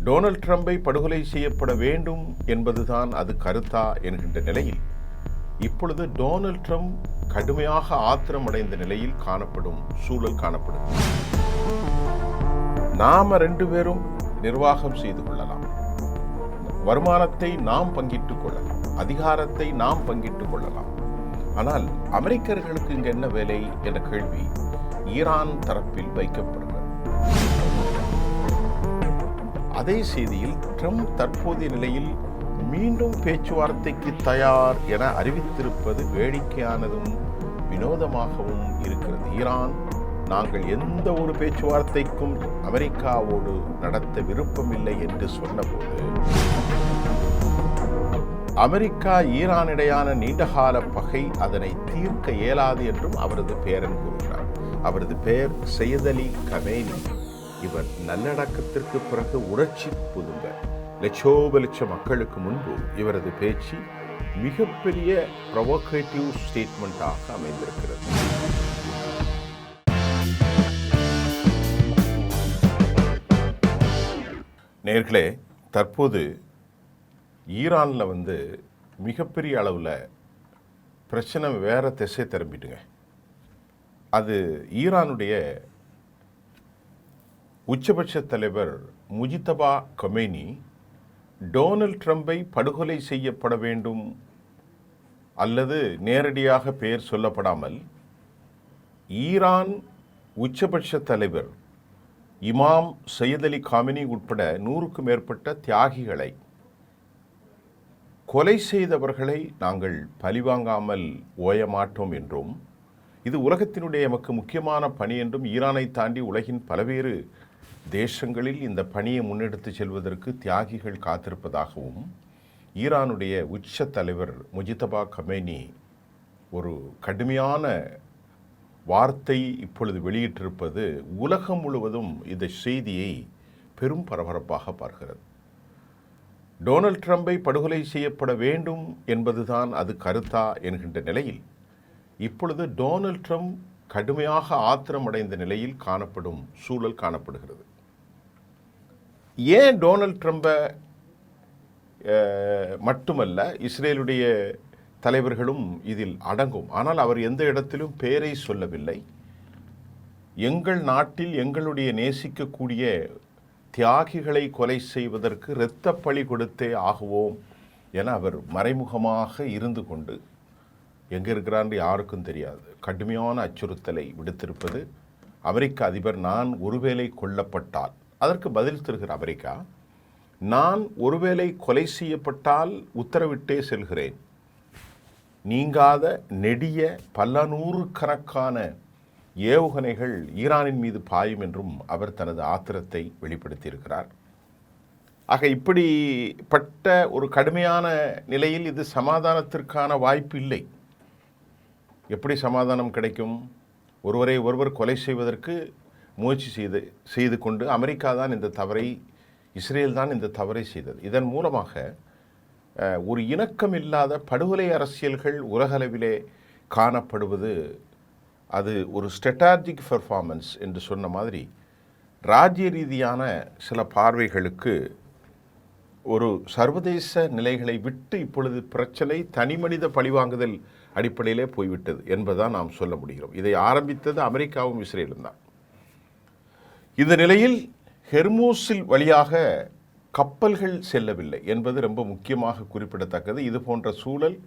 Donald ட்ரம்பை படுகொலை செய்யப்பட வேண்டும் என்பதுதான் அது கருத்தா என்கின்ற நிலையில் இப்பொழுது டொனால்ட் ட்ரம்ப் கடுமையாக ஆத்திரமடைந்த நிலையில் காணப்படும் சூழல் காணப்படுகிறது. நாம 2 பேரும் நிர்வாகம் செய்து கொள்ளலாம், வருமானத்தை நாம் பங்கிட்டுக் கொள்ளலாம், அதிகாரத்தை நாம் பங்கிட்டுக் கொள்ளலாம். ஆனால் அமெரிக்கர்களுக்கு இங்கு என்ன வேலை என்ற கேள்வி ஈரான் தரப்பில் வைக்கப்படுகிறது. அதே செய்தியில் ட்ரம்ப் தற்போதைய நிலையில் மீண்டும் பேச்சுவார்த்தைக்கு தயார் என அறிவித்திருப்பது வேடிக்கையானதும் வினோதமாகவும் இருக்கிறது. ஈரான் நாங்கள் எந்த ஒரு பேச்சுவார்த்தைக்கும் அமெரிக்காவோடு நடத்த விருப்பமில்லை என்று சொன்னபோது அமெரிக்கா ஈரானிடையான நீண்டகால பகை அதனை தீர்க்க இயலாது என்றும் அவரது பேரன் கூறுகிறார். அவரது பெயர் சையத் அலி கமேனி. இவர் நல்லடக்கத்திற்கு பிறகு உணர்ச்சி புதுங்க லட்சோப மக்களுக்கு முன்பு இவரது பேச்சு மிகப்பெரிய ப்ரொவோகேட்டிவ் ஸ்டேட்மெண்டாக அமைந்திருக்கிறது. நேர்களே, தற்போது ஈரானில் மிகப்பெரிய அளவில் பிரச்சனை வேற திசை திரும்பிட்டுங்க. அது ஈரானுடைய உச்சபட்ச தலைவர் முஜிதபா கமேனி டொனால்ட் ட்ரம்பை படுகொலை செய்யப்பட வேண்டும் அல்லது நேரடியாக பெயர் சொல்லப்படாமல் ஈரான் உச்சபட்ச தலைவர் இமாம் சையத் அலி காமினி உட்பட 100க்கும் மேற்பட்ட தியாகிகளை கொலை செய்தவர்களை நாங்கள் பழிவாங்காமல் ஓயமாட்டோம் என்றும், இது உலகத்தினுடைய எமக்கு முக்கியமான பணி என்றும், ஈரானை தாண்டி உலகின் பல்வேறு தேசங்களில் இந்த பணியை முன்னெடுத்து செல்வதற்கு தியாகிகள் காத்திருப்பதாகவும் ஈரானுடைய உச்ச தலைவர் முஜிதபா கமேனி ஒரு கடுமையான வார்த்தை இப்பொழுது வெளியிட்டிருப்பது உலகம் முழுவதும் இந்த செய்தியை பெரும் பரபரப்பாக பார்க்கிறது. டொனால்ட் ட்ரம்பை படுகொலை செய்யப்பட வேண்டும் என்பதுதான் அது கருத்தா என்கின்ற நிலையில் இப்பொழுது டொனால்ட் ட்ரம்ப் கடுமையாக ஆத்திரமடைந்த நிலையில் காணப்படும் சூழல் காணப்படுகிறது. ஏன் டொனால்ட் ட்ரம்பை மட்டுமல்ல, இஸ்ரேலுடைய தலைவர்களும் இதில் அடங்கும். ஆனால் அவர் எந்த இடத்திலும் பெயரை சொல்லவில்லை. எங்கள் நாட்டில் எங்களுடைய நேசிக்கக்கூடிய தியாகிகளை கொலை செய்வதற்கு இரத்த பழி கொடுத்தே ஆகுவோம் என அவர் மறைமுகமாக இருந்து கொண்டு எங்கே இருக்கிறான்னு யாருக்கும் தெரியாது கடுமையான அச்சுறுத்தலை விடுத்திருப்பது. அமெரிக்க அதிபர் நான் ஒருவேளை கொல்லப்பட்டால், அதற்கு பதில் தருகிற அமெரிக்கா, நான் ஒருவேளை கொலை செய்யப்பட்டால் உத்தரவிட்டே செல்கிறேன், நீங்காத நெடிய பல நூறுக்கணக்கான ஏவுகணைகள் ஈரானின் மீது பாயும் என்றும் அவர் தனது ஆத்திரத்தை வெளிப்படுத்தியிருக்கிறார். ஆக இப்படிப்பட்ட ஒரு கடுமையான நிலையில் இது சமாதானத்திற்கான வாய்ப்பு இல்லை. எப்படி சமாதானம் கிடைக்கும்? ஒருவரை ஒருவர் கொலை செய்வதற்கு முயற்சி செய்து கொண்டு அமெரிக்கா தான் இந்த தவறை, இஸ்ரேல் தான் இந்த தவறை செய்தது. இதன் மூலமாக ஒரு இணக்கமில்லாத படுகொலை அரசியல்கள் உலகளவிலே காணப்படுவது, அது ஒரு ஸ்ட்ராட்டஜிக் பெர்ஃபார்மன்ஸ் என்று சொன்ன மாதிரி ராஜ்ய ரீதியான சில பார்வைகளுக்கு ஒரு சர்வதேச நிலைகளை விட்டு இப்பொழுது பிரச்சனை தனிமனித பழிவாங்குதல் அடிப்படையிலே போய்விட்டது என்பதுதான் நாம் சொல்ல முடிகிறோம். இதை ஆரம்பித்தது அமெரிக்காவும் இஸ்ரேலும் தான். இந்த நிலையில் ஹெர்மூஸில் வழியாக கப்பல்கள் செல்லவில்லை என்பது ரொம்ப முக்கியமாக குறிப்பிடத்தக்கது. இது போன்ற சூழல்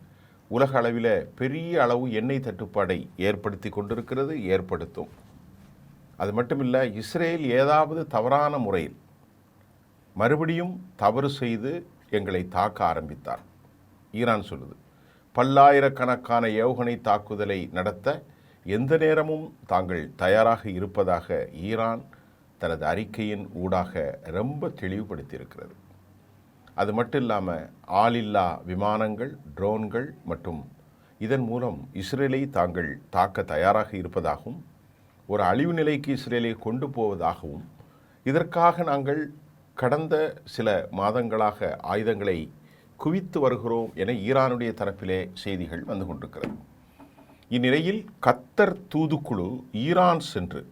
உலக அளவில் பெரிய அளவு எண்ணெய் தட்டுப்பாடை ஏற்படுத்தி கொண்டிருக்கிறது, ஏற்படுத்தும். அது மட்டுமில்லை, இஸ்ரேல் ஏதாவது தவறான முறையில் மறுபடியும் தவறு செய்து எங்களை தாக்க ஆரம்பித்தார். ஈரான் சொல்லுது, பல்லாயிரக்கணக்கான ஏவுகணை தாக்குதலை நடத்த எந்த நேரமும் தாங்கள் தயாராக இருப்பதாக ஈரான் தனது அறிக்கையின் ஊடாக ரொம்ப தெளிவுபடுத்தியிருக்கிறது. அது மட்டும் இல்லாமல் ஆளில்லா விமானங்கள், ட்ரோன்கள் மற்றும் இதன் மூலம் இஸ்ரேலை தாங்கள் தாக்க தயாராக இருப்பதாகவும், ஒரு அழிவு நிலைக்கு இஸ்ரேலை கொண்டு போவதாகவும், இதற்காக நாங்கள் கடந்த சில மாதங்களாக ஆயுதங்களை குவித்து வருகிறோம் என ஈரானுடைய தரப்பிலே செய்திகள் வந்து கொண்டிருக்கிறது. இந்நிலையில் கத்தர் தூதுக்குழு ஈரான் சென்று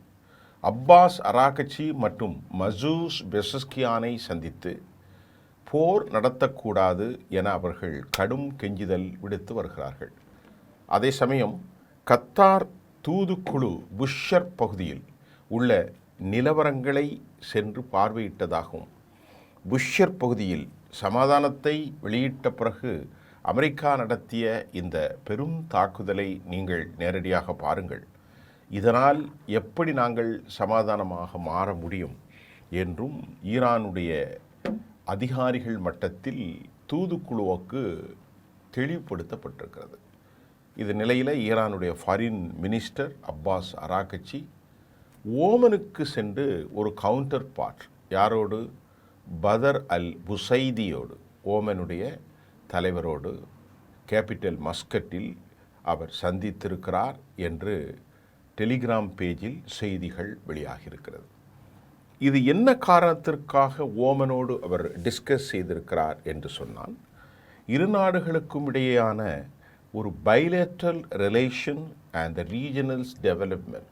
அப்பாஸ் அராகச்சி மற்றும் மசூஸ் பெசஸ்கியானை சந்தித்து போர் நடத்தக்கூடாது என அவர்கள் கடும் கெஞ்சுதல் விடுத்து வருகிறார்கள். அதே சமயம் கத்தார் தூதுக்குழு புஷ்ஷர் பகுதியில் உள்ள நிலவரங்களை சென்று பார்வையிட்டதாகவும், புஷ்ஷர் பகுதியில் சமாதானத்தை வெளியிட்ட பிறகு அமெரிக்கா நடத்திய இந்த பெரும் தாக்குதலை நீங்கள் நேரடியாக பாருங்கள், இதனால் எப்படி நாங்கள் சமாதானமாக மாற முடியும் என்றும் ஈரானுடைய அதிகாரிகள் மட்டத்தில் தூதுக்குழுவுக்கு தெளிவுபடுத்தப்பட்டிருக்கிறது. இது நிலையில் ஈரானுடைய ஃபாரின் மினிஸ்டர் அப்பாஸ் அராகச்சி ஓமனுக்கு சென்று ஒரு கவுண்டர் பார்ட் யாரோடு, பதர் அல் புசைதியோடு, ஓமனுடைய தலைவரோடு கேபிட்டல் மஸ்கட்டில் அவர் சந்தித்திருக்கிறார் என்று டெலிகிராம் பேஜில் செய்திகள் வெளியாகியிருக்கிறது. இது என்ன காரணத்திற்காக ஓமனோடு அவர் டிஸ்கஸ் செய்திருக்கிறார் என்று சொன்னால், இரு நாடுகளுக்கும் இடையேயான ஒரு bilateral relation and the regionals development,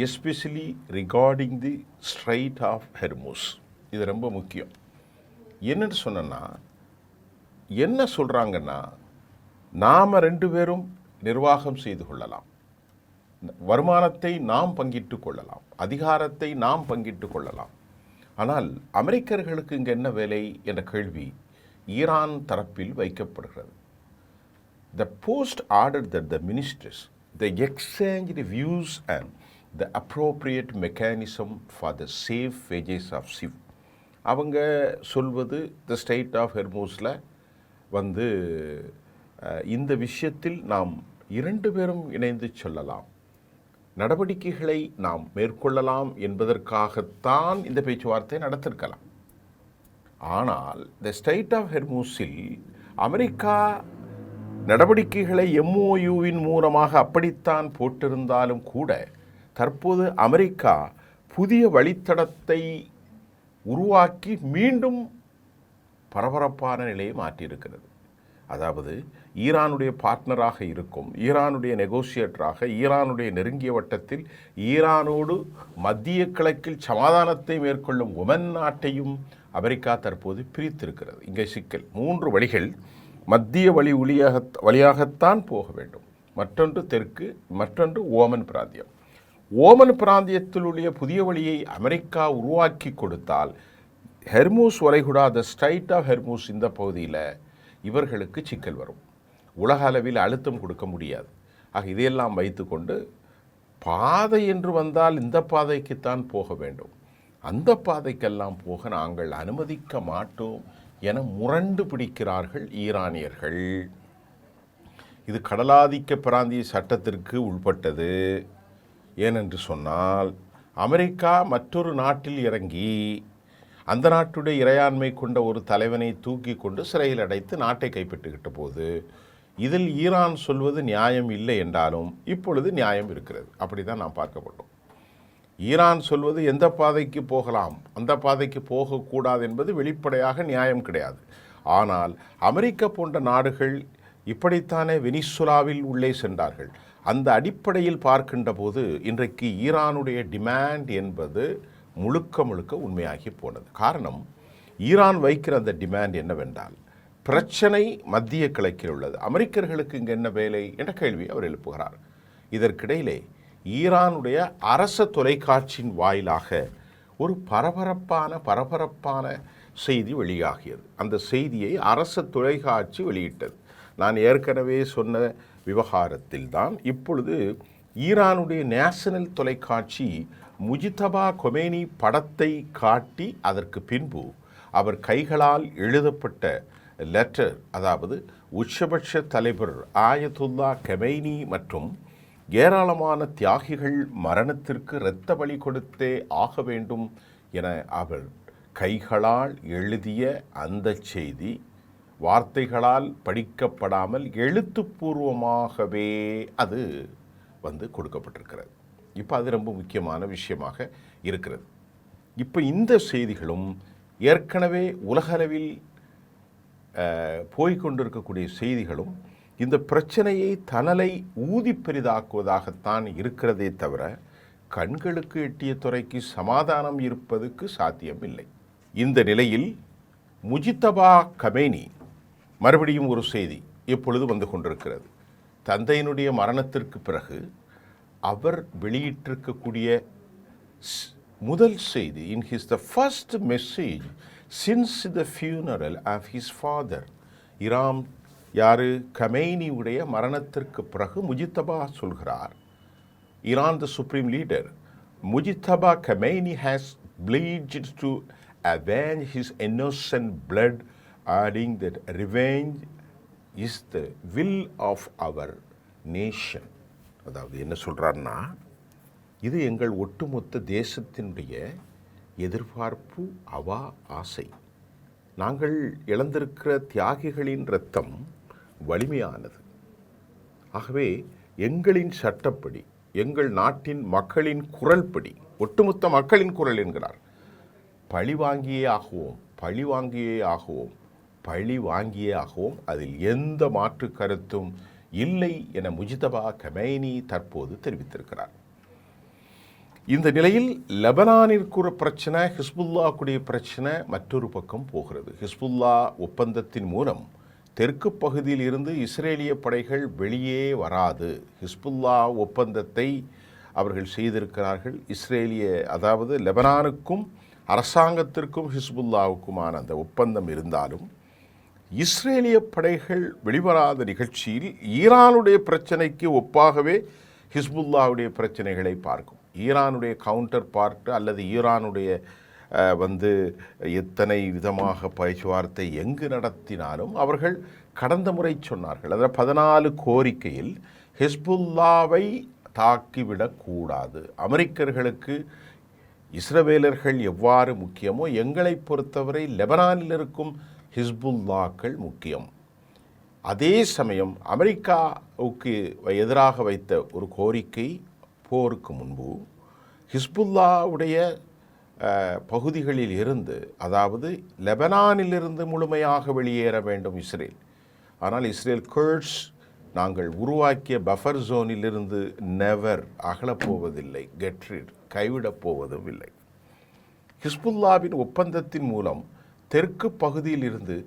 especially regarding the strait of Hormuz. இது ரொம்ப முக்கியம். என்னென்னு சொன்னா, என்ன சொல்கிறாங்கன்னா, நாம் ரெண்டு பேரும் நிர்வாகம் செய்து கொள்ளலாம், வருமானத்தை நாம் பங்கிட்டு கொள்ளலாம், அதிகாரத்தை நாம் பங்கிட்டு கொள்ளலாம். ஆனால் அமெரிக்கர்களுக்கு இங்கே என்ன வேலை என்ற கேள்வி ஈரான் தரப்பில் வைக்கப்படுகிறது. The post ordered that the ministers they exchange the views and the appropriate mechanism for the safe wages of ship. அவங்க சொல்வது த ஸ்டேட் ஆஃப் ஹெர்மூஸில் வந்து இந்த விஷயத்தில் நாம் இரண்டு பேரும் இணைந்து சொல்லலாம், நடவடிக்கைகளை நாம் மேற்கொள்ளலாம் என்பதற்காகத்தான் இந்த பேச்சுவார்த்தை நடத்திருக்கலாம். ஆனால் த ஸ்டேட் ஆஃப் ஹெர்மூஸில் அமெரிக்கா நடவடிக்கைகளை MOUவின் மூலமாக அப்படித்தான் போட்டிருந்தாலும் கூட தற்போது அமெரிக்கா புதிய வழித்தடத்தை உருவாக்கி மீண்டும் பரபரப்பான நிலையை மாற்றியிருக்கிறது. அதாவது ஈரானுடைய பார்ட்னராக இருக்கும், ஈரானுடைய நெகோசியேட்டராக, ஈரானுடைய நெருங்கிய வட்டத்தில் ஈரானோடு மத்திய கிழக்கில் சமாதானத்தை மேற்கொள்ளும் ஒமன் நாட்டையும் அமெரிக்கா தற்போது பிரித்திருக்கிறது. இங்கே சிக்கல், 3 வழிகள் மத்திய வழியாகத்தான் போக வேண்டும். மற்றொன்று தெற்கு, மற்றொன்று ஓமன் பிராந்தியம். ஓமன் பிராந்தியத்தில் உள்ள புதிய வழியை அமெரிக்கா உருவாக்கி கொடுத்தால் ஹெர்மூஸ் வளைகுடா, த ஸ்ட்ரைட் ஆஃப் ஹெர்மூஸ், இந்த பகுதியில் இவர்களுக்கு சிக்கல் வரும். உலக அளவில் அழுத்தம் கொடுக்க முடியாது. ஆக இதையெல்லாம் வைத்துக்கொண்டு பாதை என்று வந்தால் இந்த பாதைக்குத்தான் போக வேண்டும், அந்த பாதைக்கெல்லாம் போக நாங்கள் அனுமதிக்க மாட்டோம் என முரண்டு பிடிக்கிறார்கள் ஈரானியர்கள். இது கடலாதிக்க பிராந்திய சட்டத்திற்கு உட்பட்டது. ஏனென்று சொன்னால் அமெரிக்கா மற்றொரு நாட்டில் இறங்கி அந்த நாட்டுடைய இறையாண்மை கொண்ட ஒரு தலைவனை தூக்கி கொண்டு சிறையில் அடைத்து நாட்டை கைப்பற்றுகிட்ட போது இதில் ஈரான் சொல்வது நியாயம் இல்லை என்றாலும் இப்பொழுது நியாயம் இருக்கிறது. அப்படி தான் நாம் பார்க்கப்பட்டோம். ஈரான் சொல்வது எந்த பாதைக்கு போகலாம், அந்த பாதைக்கு போகக்கூடாது என்பது வெளிப்படையாக நியாயம் கிடையாது. ஆனால் அமெரிக்கா போன்ற நாடுகள் இப்படித்தானே வெனிசுலாவில் உள்ளே சென்றார்கள். அந்த அடிப்படையில் பார்க்கின்ற போது இன்றைக்கு ஈரானுடைய டிமாண்ட் என்பது முழுக்க முழுக்க உண்மையாகி போனது. காரணம், ஈரான் வைக்கிற அந்த டிமாண்ட் என்னவென்றால், பிரச்சனை மத்திய கிழக்கில் உள்ளது, அமெரிக்கர்களுக்கு இங்கே என்ன வேலை என்ற கேள்வி அவர் எழுப்புகிறார். இதற்கிடையிலே ஈரானுடைய அரச தொலைக்காட்சியின் வாயிலாக ஒரு பரபரப்பான செய்தி வெளியாகியது. அந்த செய்தியை அரச தொலைக்காட்சி வெளியிட்டது. நான் ஏற்கனவே சொன்ன விவகாரத்தில் தான் இப்பொழுது ஈரானுடைய நேஷனல் தொலைக்காட்சி முஜிதபா கொமேனி படத்தை காட்டி அதற்கு பின்பு அவர் கைகளால் எழுதப்பட்ட லெட்டர், அதாவது உச்சபட்ச தலைவர் ஆயத்துல்லா கெமைனி மற்றும் ஏராளமான தியாகிகள் மரணத்திற்கு இரத்த பலி கொடுத்தே ஆக வேண்டும் என அவர் கைகளால் எழுதிய அந்த செய்தி வார்த்தைகளால் படிக்கப்படாமல் எழுத்துப்பூர்வமாகவே அது கொடுக்கப்பட்டிருக்கிறது. இப்போ அது ரொம்ப முக்கியமான விஷயமாக இருக்கிறது. இப்போ இந்த செய்திகளும் ஏற்கனவே உலகளவில் போய்கொண்டிருக்கக்கூடிய செய்திகளும் இந்த பிரச்சனையை தணலை ஊதி பெரிதாக்குவதாகத்தான் இருக்கிறதே தவிர கண்களுக்கு எட்டிய துறைக்கு சமாதானம் இருப்பதற்கு சாத்தியமில்லை. இந்த நிலையில் முஜித்தபா கமேனி மறுபடியும் ஒரு செய்தி இப்பொழுது வந்து கொண்டிருக்கிறது. தந்தையினுடைய மரணத்திற்கு பிறகு அவர் வெளியிட்டிருக்கக்கூடிய முதல் செய்தி, in his the first message since the funeral of his father, யாரு கமேனியுடைய மரணத்திற்கு பிறகு முஜித்தபா சொல்கிறார், Iran, the supreme leader, Mujtaba Khamenei has pledged to avenge his innocent blood, adding that revenge is the will of our nation. அதாவது என்ன சொல்றாருன்னா, இது எங்கள் ஒட்டுமொத்த தேசத்தினுடைய எதிர்பார்ப்பு, அவா, ஆசை. நாங்கள் இழந்திருக்கிற தியாகிகளின் இரத்தம் வலிமையானது. ஆகவே எங்களின் சட்டப்படி, எங்கள் நாட்டின் மக்களின் குரல்படி, ஒட்டுமொத்த மக்களின் குரல் என்கிறார், பழி வாங்கியே ஆகுவோம், அதில் எந்த மாற்று கருத்தும் இல்லை என முஜித்தபா கமேனி தற்போது தெரிவித்திருக்கிறார். இந்த நிலையில் லெபனானிற்கு பிரச்சனை, ஹிஸ்புல்லாவுடைய பிரச்சனை மற்றொரு பக்கம் போகிறது. ஹிஸ்புல்லா ஒப்பந்தத்தின் மூலம் தெற்கு பகுதியில் இருந்து இஸ்ரேலிய படைகள் வெளியே வராது. ஹிஸ்புல்லா ஒப்பந்தத்தை அவர்கள் செய்திருக்கிறார்கள். அதாவது லெபனானுக்கும் அரசாங்கத்திற்கும் ஹிஸ்புல்லாவுக்குமான அந்த ஒப்பந்தம் இருந்தாலும் இஸ்ரேலிய படைகள் வெளிவராத நிகழ்ச்சியில் ஈரானுடைய பிரச்சனைக்கு ஒப்பாகவே ஹிஸ்புல்லாவுடைய பிரச்சனைகளை பார்க்கும். ஈரானுடைய கவுண்டர் பார்ட் அல்லது ஈரானுடைய எத்தனை விதமாக பேச்சுவார்த்தை எங்கு நடத்தினாலும் அவர்கள் கடந்த முறை சொன்னார்கள், அதாவது 14 கோரிக்கையில் ஹிஸ்புல்லாவை தாக்கிவிடக்கூடாது. அமெரிக்கர்களுக்கு இஸ்ரவேலர்கள் எவ்வாறு முக்கியமோ எங்களை பொறுத்தவரை லெபனானில் இருக்கும் ஹிஸ்புல்லாக்கள் முக்கியம். அதே சமயம் அமெரிக்காவுக்கு எதிராக வைத்த ஒரு கோரிக்கை, போருக்கு முன்பு ஹிஸ்புல்லாவுடைய பகுதிகளில் இருந்து, அதாவது லெபனானிலிருந்து முழுமையாக வெளியேற வேண்டும் இஸ்ரேல். ஆனால் இஸ்ரேல் குர்ட்ஸ் நாங்கள் உருவாக்கிய பஃபர் ஜோனிலிருந்து நெவர் அகலப்போவதில்லை, கெட்ரிட் கைவிடப் போவதும் இல்லை. ஹிஸ்புல்லாவின் ஒப்பந்தத்தின் மூலம் தெற்கு பகுதியில் இருந்து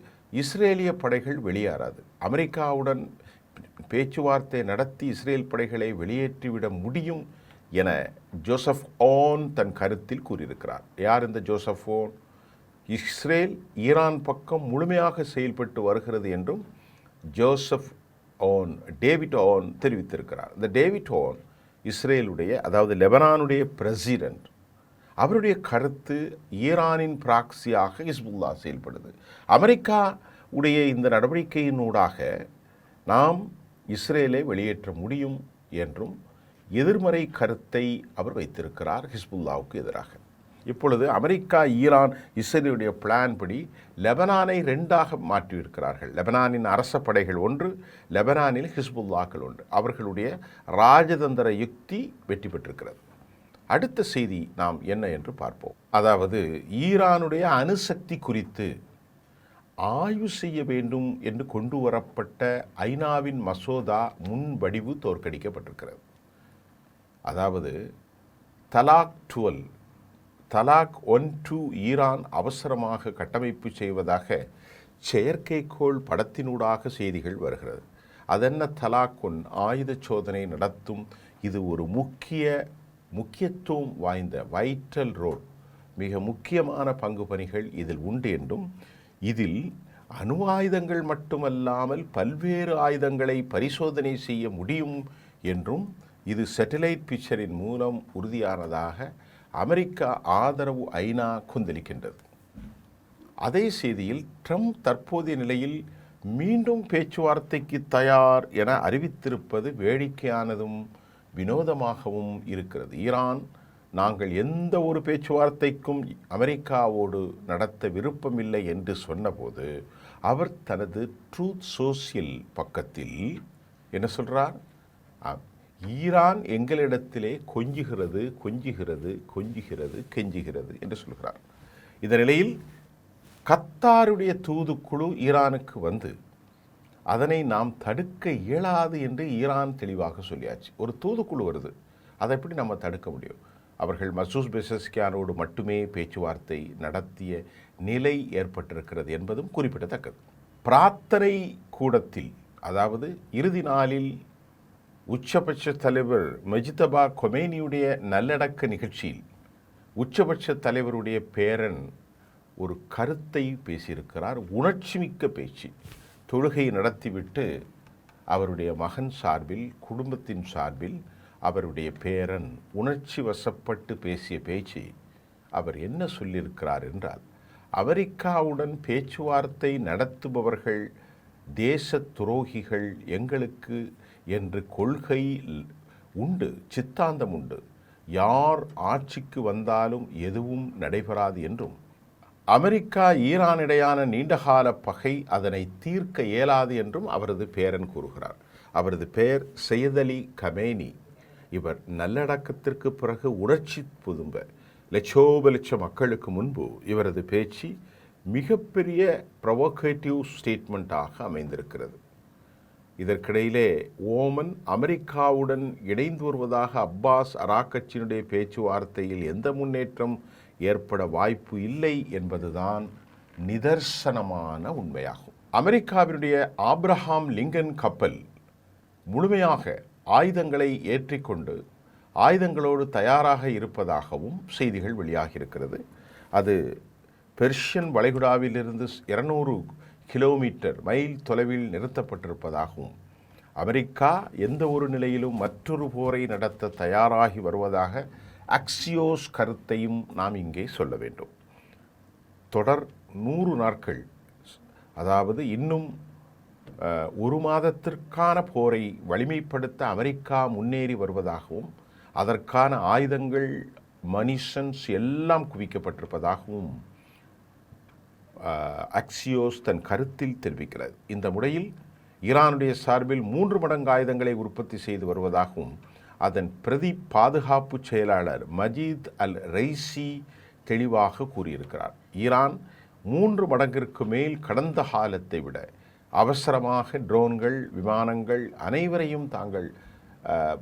இஸ்ரேலிய படைகள் வெளியேறாது. அமெரிக்காவுடன் பேச்சுவார்த்தை நடத்தி இஸ்ரேல் படைகளை வெளியேற்றிவிட முடியும் என ஜோசப் ஓன் தன் கருத்தில் கூறியிருக்கிறார். யார் இந்த ஜோசப் ஓன்? இஸ்ரேல் ஈரான் பக்கம் முழுமையாக செயல்பட்டு வருகிறது என்றும் டேவிட் ஓன் தெரிவித்திருக்கிறார். இந்த டேவிட் ஓன் இஸ்ரேலுடைய, அதாவது லெபனானுடைய பிரசிடென்ட். அவருடைய கருத்து, ஈரானின் பிராக்சியாக ஹிஸ்புல்லா செயல்படுது. அமெரிக்கா உடைய இந்த நடவடிக்கையினூடாக நாம் இஸ்ரேலை வெளியேற்ற முடியும் என்றும் எதிர்மறை கருத்தை அவர் வைத்திருக்கிறார் ஹிஸ்புல்லாவுக்கு எதிராக. இப்பொழுது அமெரிக்கா, ஈரான், இஸ்ரேலுடைய பிளான் படி லெபனானை 2ஆக மாற்றியிருக்கிறார்கள். லெபனானின் அரச படைகள் ஒன்று, லெபனானில் ஹிஸ்புல்லாக்கள் ஒன்று. அவர்களுடைய ராஜதந்திர யுக்தி வெற்றி பெற்றிருக்கிறது. அடுத்த செய்தி நாம் என்ன என்று பார்ப்போம். அதாவது ஈரானுடைய அணுசக்தி குறித்து ஆய்வு செய்ய வேண்டும் என்று கொண்டு வரப்பட்ட ஐநாவின் மசோதா முன்வடிவு தோற்கடிக்கப்பட்டிருக்கிறது. அதாவது தலாக் 1 ஈரான் அவசரமாக கட்டமைப்பு செய்வதாக செயற்கைக்கோள் படத்தினூடாக செய்திகள் வருகிறது. அதென்ன தலாக் 1 ஆயுத சோதனை நடத்தும், இது ஒரு முக்கியத்துவம் வாய்ந்த வைட்டல் ரோல், மிக முக்கியமான பங்கு பணிகள் இதில் உண்டு என்றும், இதில் அணு ஆயுதங்கள் மட்டுமல்லாமல் பல்வேறு ஆயுதங்களை பரிசோதனை செய்ய முடியும் என்றும், இது சேட்டலைட் பிக்சரின் மூலம் உறுதியானதாக அமெரிக்கா ஆதரவு ஐநா கொந்தளிக்கின்றது. அதே செய்தியில் ட்ரம்ப் தற்போதைய நிலையில் மீண்டும் பேச்சுவார்த்தைக்கு தயார் என அறிவித்திருப்பது வேடிக்கையானதும் வினோதமாகவும் இருக்கிறது. ஈரான், நாங்கள் எந்த ஒரு பேச்சுவார்த்தைக்கும் அமெரிக்காவோடு நடத்த விருப்பமில்லை என்று சொன்னபோது அவர் தனது ட்ரூத் சோசியல் பக்கத்தில் என்ன சொல்கிறார்? ஈரான் எங்களிடத்திலே கெஞ்சுகிறது என்று சொல்கிறார். இந்த நிலையில் கத்தாருடைய தூதுக்குழு ஈரானுக்கு வந்து அதனை நாம் தடுக்க இயலாது என்று ஈரான் தெளிவாக சொல்லியாச்சு. ஒரு தூதுக்குழு வருது, அதை எப்படி நம்ம தடுக்க முடியும்? அவர்கள் மசூத் பெசஸ்கியானோடு மட்டுமே பேச்சுவார்த்தை நடத்திய நிலை ஏற்பட்டிருக்கிறது என்பதும் குறிப்பிடத்தக்கது. பிரார்த்தனை கூடத்தில், அதாவது இறுதி நாளில் உச்சபட்ச தலைவர் முஜ்தபா கொமேனியுடைய நல்லடக்க நிகழ்ச்சியில் உச்சபட்ச தலைவருடைய பேரன் ஒரு கருத்தை பேசியிருக்கிறார். உணர்ச்சிமிக்க பேச்சு. தொழுகை நடத்திவிட்டு அவருடைய மகன் சார்பில், குடும்பத்தின் சார்பில் அவருடைய பேரன் உணர்ச்சி வசப்பட்டு பேசிய பேச்சு. அவர் என்ன சொல்லியிருக்கிறார் என்றால், அமெரிக்காவுடன் பேச்சுவார்த்தை நடத்துபவர்கள் தேச துரோகிகள், எங்களுக்கு என்று கொள்கை உண்டு, சித்தாந்தம் உண்டு, யார் ஆட்சிக்கு வந்தாலும் எதுவும் நடைபெறாது என்றும், அமெரிக்கா ஈரானிடையான நீண்டகால பகை அதனை தீர்க்க இயலாது என்றும் அவரது பேரன் கூறுகிறார். அவரது பெயர் சையத் அலி கமேனி. இவர் நல்லடக்கத்திற்கு பிறகு உணர்ச்சி புதும்ப லட்சோப மக்களுக்கு முன்பு இவரது பேச்சு மிகப்பெரிய ப்ரொவோகேட்டிவ் ஸ்டேட்மெண்ட்டாக அமைந்திருக்கிறது. இதற்கிடையிலே ஓமன் அமெரிக்காவுடன் இணைந்து வருவதாக அப்பாஸ் அராக்கட்சியினுடைய பேச்சுவார்த்தையில் எந்த முன்னேற்றம் ஏற்பட வாய்ப்பு இல்லை என்பதுதான் நிதர்சனமான உண்மையாகும். அமெரிக்காவினுடைய ஆப்ரஹாம் லிங்கன் கப்பல் முழுமையாக ஆயுதங்களை ஏற்றிக்கொண்டு ஆயுதங்களோடு தயாராக இருப்பதாகவும் செய்திகள் வெளியாகியிருக்கிறது. அது பெர்ஷியன் வளைகுடாவிலிருந்து 200 கிலோமீட்டர் மைல் தொலைவில் நிறுத்தப்பட்டிருப்பதாகவும், அமெரிக்கா எந்த ஒரு நிலையிலும் மற்றொரு போரை நடத்த தயாராகி வருவதாக அக்சியோஸ் கருத்தையும் நாம் இங்கே சொல்ல வேண்டும். தொடர் 100 நாட்கள், அதாவது இன்னும் 1 மாதத்திற்கான போரை வலிமைப்படுத்த அமெரிக்கா முன்னேறி வருவதாகவும், அதற்கான ஆயுதங்கள், மனிஷன்ஸ் எல்லாம் குவிக்கப்பட்டிருப்பதாகவும் அக்சியோஸ் தன் கருத்தில் தெரிவிக்கிறது. இந்த முறையில் ஈரானுடைய சார்பில் 3 மடங்கு ஆயுதங்களை உற்பத்தி செய்து வருவதாகவும் அதன் பிரதி பாதுகாப்பு செயலாளர் மஜீத் அல் ரைசி தெளிவாக கூறியிருக்கிறார். ஈரான் 3 மடங்கிற்கு மேல் கடந்த காலத்தை விட அவசரமாக ட்ரோன்கள், விமானங்கள் அனைவரையும் தாங்கள்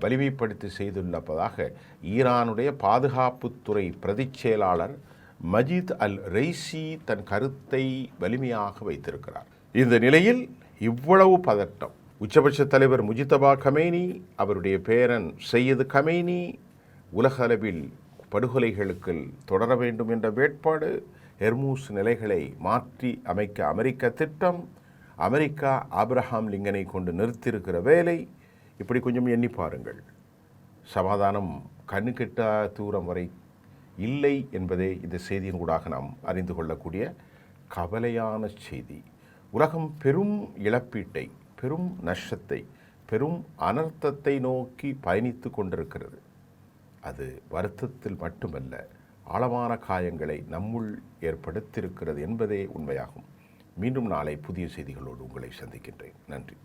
வலிமைப்படுத்தி செய்துள்ளதாக ஈரானுடைய பாதுகாப்புத்துறை பிரதி செயலாளர் மஜீத் அல் ரைசி தன் கருத்தை வலிமையாக வைத்திருக்கிறார். இந்த நிலையில் இவ்வளவு பதட்டம், உச்சபட்ச தலைவர் முஜ்தபா கமேனி, அவருடைய பேரன் சையது கமேனி உலக அளவில் படுகொலைகளுக்கு தொடர வேண்டும் என்ற வேட்பாடு, ஹெர்மூஸ் நிலைகளை மாற்றி அமைக்க அமெரிக்க திட்டம், அமெரிக்கா ஆப்ரஹாம் லிங்கனை கொண்டு நிறுத்தியிருக்கிற வேலை, இப்படி கொஞ்சம் எண்ணி பாருங்கள். சமாதானம் கண்ணுக்கெட்டா தூரம் வரை இல்லை என்பதே இந்த செய்தியின் ஊடாக நாம் அறிந்து கொள்ளக்கூடிய கவலையான செய்தி. உலகம் பெரும் இழப்பீட்டை, பெரும் நஷ்டத்தை, பெரும் அனர்த்தத்தை நோக்கி பயணித்து கொண்டிருக்கிறது. அது வருத்தத்தில் மட்டுமல்ல, ஆழமான காயங்களை நம்முள் ஏற்படுத்தியிருக்கிறது என்பதே உண்மையாகும். மீண்டும் நாளை புதிய செய்திகளோடு உங்களை சந்திக்கின்றேன். நன்றி.